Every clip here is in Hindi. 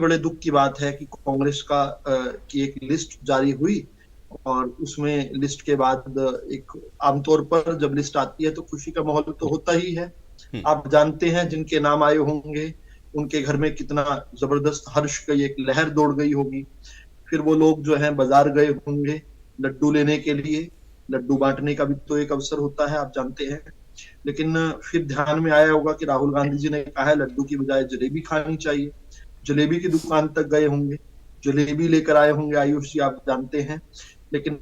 बड़े दुख की बात है कि कांग्रेस की एक लिस्ट जारी हुई, और उसमें लिस्ट के बाद एक, आमतौर पर जब लिस्ट आती है तो खुशी का माहौल तो होता ही है। हम्म। आप जानते हैं जिनके नाम आए होंगे उनके घर में कितना जबरदस्त हर्ष की एक लहर दौड़ गई होगी। फिर वो लोग जो है बाजार गए होंगे लड्डू लेने के लिए। लड्डू बांटने का भी तो एक अवसर होता है, आप जानते हैं। लेकिन फिर ध्यान में आया होगा कि राहुल गांधी जी ने कहा है लड्डू की बजाय जलेबी खानी चाहिए। जलेबी की दुकान तक गए होंगे, जलेबी लेकर आए होंगे, आयुष जी आप जानते हैं। लेकिन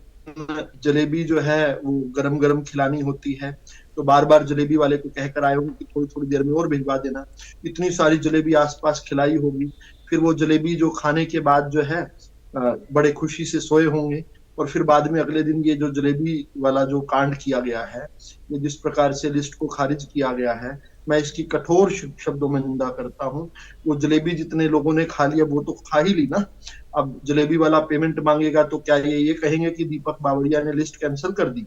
जलेबी जो है वो गरम गरम खिलानी होती है, तो बार बार जलेबी वाले को कहकर आए होंगे कि थोड़ी थोड़ी देर में और भिजवा देना। इतनी सारी जलेबी आसपास खिलाई होगी। फिर वो जलेबी जो खाने के बाद जो है बड़े खुशी से सोए होंगे। और फिर बाद में अगले दिन ये जो जलेबी वाला जो कांड किया गया है, ये जिस प्रकार से लिस्ट को खारिज किया गया है, मैं इसकी कठोर शब्दों में निंदा करता हूँ। वो जलेबी जितने लोगों ने खा लिया वो तो खा ही ली ना। अब जलेबी वाला पेमेंट मांगेगा तो क्या ये कहेंगे कि दीपक बावरिया ने लिस्ट कैंसिल कर दी,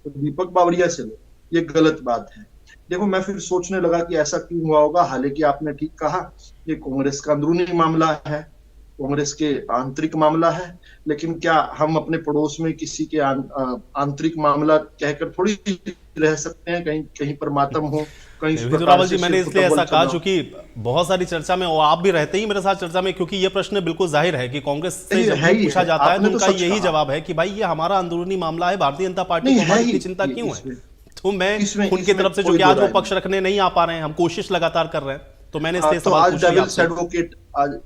तो दीपक बावरिया से लो। ये गलत बात है। देखो, मैं फिर सोचने लगा कि ऐसा क्यों हुआ होगा। हालांकि आपने ठीक कहा, ये कांग्रेस का अंदरूनी मामला है, कांग्रेस के आंतरिक मामला है। लेकिन क्या हम अपने पड़ोस में किसी के आंतरिक मामला कहकर थोड़ी रह सकते हैं? कहीं कहीं पर मातम हो, कहीं इस नहीं विधु प्रकार रावल जी, से मैंने सिर को इसलिए टबल ऐसा कहा चढ़ाओ। क्योंकि बहुत सारी चर्चा में, और आप भी रहते ही मेरे साथ चर्चा में, क्योंकि ये प्रश्न बिल्कुल जाहिर है कि कांग्रेस से नहीं, जब है भी ही पूछा है, जाता है तो आपने तो उनका सच यही कहा। जवाब है कि भाई ये हमारा अंदरूनी मामला है, भारतीय जनता पार्टी नहीं, को है हमारी ही। इतनी चिंता क्यों है। इसमें तो मैं इसमें उनकी इसमें तरफ से, जो कोई कि दो आज वो राय पक्ष नहीं। रखने नहीं आ पा रहे हैं, हम कोशिश लगातार कर रहे हैं, तो मैंने हाँ, इसलिए तो सवाल आज पूछ लिया डेविल्स आपसे। एडवोकेट,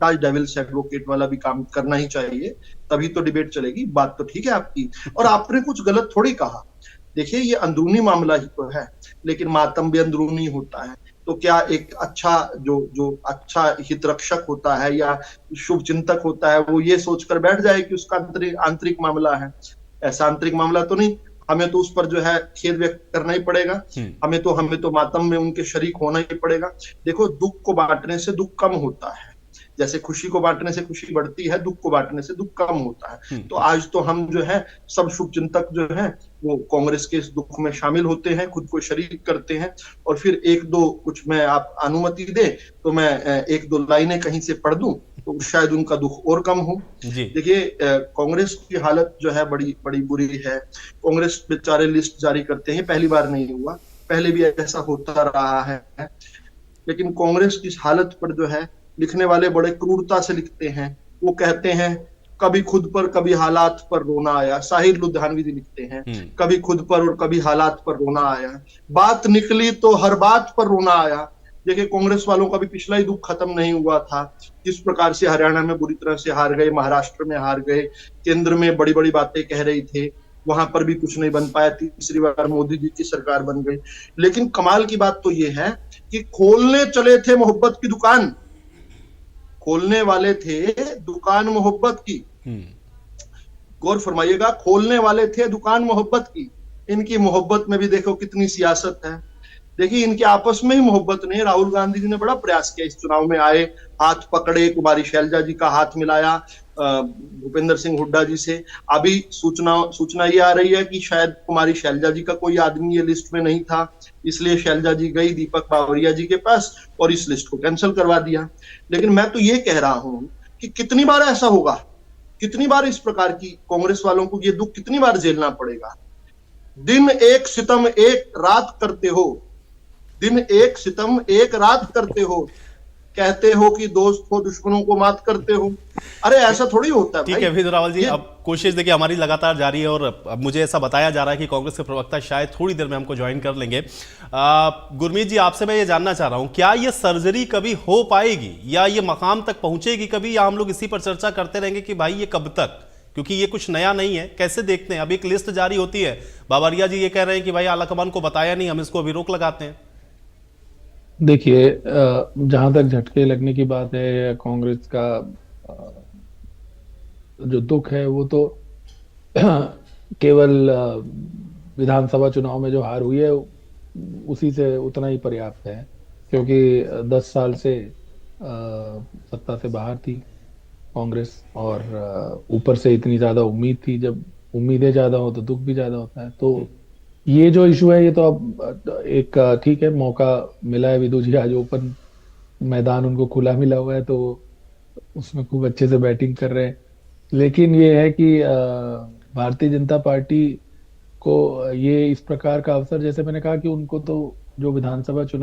आज डेविल्स एडवोकेट वाला भी काम करना ही चाहिए। तभी तो डिबेट चलेगी। बात तो ठीक है आपकी, और आपने कुछ गलत थोड़ी कहा। देखिए, ये अंदरूनी मामला ही तो है, लेकिन मातम भी अंदरूनी होता है। तो क्या एक अच्छा, जो जो अच्छा हित रक्षक होता है या शुभ चिंतक होता है, वो ये सोचकर बैठ जाए कि उसका आंतरिक आंतरिक मामला है? ऐसा आंतरिक मामला तो नहीं। हमें तो उस पर जो है खेद व्यक्त करना ही पड़ेगा। हम्म। हमें तो मातम में उनके शरीक होना ही पड़ेगा। देखो, दुख को बांटने से दुख कम होता है। जैसे खुशी को बांटने से खुशी बढ़ती है, दुख को बांटने से दुख कम होता है। तो हम्म। आज तो हम जो है, सब शुभ चिंतक जो है, वो कांग्रेस के इस दुख में शामिल होते हैं, खुद को शरीक करते हैं। और फिर एक दो कुछ, मैं आप अनुमति दे तो मैं एक दो लाइनें कहीं से पढ़ दूं, तो शायद उनका दुख और कम हो। जी। देखिए, कांग्रेस की हालत जो है बड़ी बड़ी बुरी है। कांग्रेस बेचारे लिस्ट जारी करते हैं, पहली बार नहीं हुआ, पहले भी ऐसा होता रहा है। लेकिन कांग्रेस की हालत पर जो है, लिखने वाले बड़े क्रूरता से लिखते हैं। वो कहते हैं, कभी खुद पर कभी हालात पर रोना आया। साहिर लुधियानवी जी लिखते हैं, हम्म। कभी खुद पर और कभी हालात पर रोना आया। बात निकली तो हर बात पर रोना आया। देखिए, कांग्रेस वालों का भी पिछला ही दुख खत्म नहीं हुआ था। जिस प्रकार से हरियाणा में बुरी तरह से हार गए, महाराष्ट्र में हार गए, केंद्र में बड़ी बड़ी बातें कह रही थे, वहां पर भी कुछ नहीं बन पाया। तीसरी बार मोदी जी की सरकार बन गई। लेकिन कमाल की बात तो ये है कि खोलने चले थे मोहब्बत की दुकान, खोलने वाले थे दुकान मोहब्बत की। हम्म। गौर फरमाइएगा, खोलने वाले थे दुकान मोहब्बत की। इनकी मोहब्बत में भी देखो कितनी सियासत है। देखिए, इनके आपस में ही मोहब्बत नहीं। राहुल गांधी जी ने बड़ा प्रयास किया, इस चुनाव में आए, हाथ पकड़े, कुमारी शैलजा जी का हाथ मिलाया भूपेंद्र सिंह हुड्डा जी से। अभी सूचना सूचना ये आ रही है कि शायद कुमारी शैलजा जी का कोई आदमी ये लिस्ट में नहीं था, इसलिए शैलजा जी गई दीपक बावरिया जी के पास और इस लिस्ट को कैंसिल करवा दिया। लेकिन मैं तो ये कह रहा हूं कि कितनी बार ऐसा होगा, कितनी बार इस प्रकार की कांग्रेस वालों को ये दुख कितनी बार झेलना पड़ेगा। दिन एक सितम एक रात करते हो, दिन एक सितम एक रात करते हो, कहते हो कि दोस्त हो दुश्मनों को मात करते हो। अरे ऐसा थोड़ी होता है ठीक है भाई। विधु रावल जी, ये अब कोशिश देखिए हमारी लगातार जारी है, और अब मुझे ऐसा बताया जा रहा है कि कांग्रेस के प्रवक्ता शायद थोड़ी देर में हमको ज्वाइन कर लेंगे। गुरमीत जी, आपसे मैं ये जानना चाह रहा हूं, क्या ये सर्जरी कभी हो पाएगी, या ये मकाम तक पहुंचेगी कभी, या हम लोग इसी पर चर्चा करते रहेंगे कि भाई ये कब तक, क्योंकि ये कुछ नया नहीं है। कैसे देखते हैं, अब एक लिस्ट जारी होती है, बाबरिया जी ये कह रहे हैं कि भाई आलाकमान को बताया नहीं, हम इसको अभी रोक लगाते हैं। देखिए, जहां तक झटके लगने की बात है, कांग्रेस का जो दुख है वो तो केवल विधानसभा चुनाव में जो हार हुई है उसी से उतना ही पर्याप्त है। क्योंकि 10 साल से सत्ता से बाहर थी कांग्रेस, और ऊपर से इतनी ज्यादा उम्मीद थी। जब उम्मीदें ज्यादा हो तो दुख भी ज्यादा होता है। तो ये जो इशू है, ये तो अब एक ठीक है, मौका मिला है। विदु जी आज ओपन मैदान उनको खुला मिला हुआ है, तो उसमें खूब अच्छे से बैटिंग कर रहे हैं। लेकिन ये है कि भारतीय जनता पार्टी को ये इस प्रकार का अवसर, जैसे मैंने कहा कि उनको तो जो विधानसभा चुनाव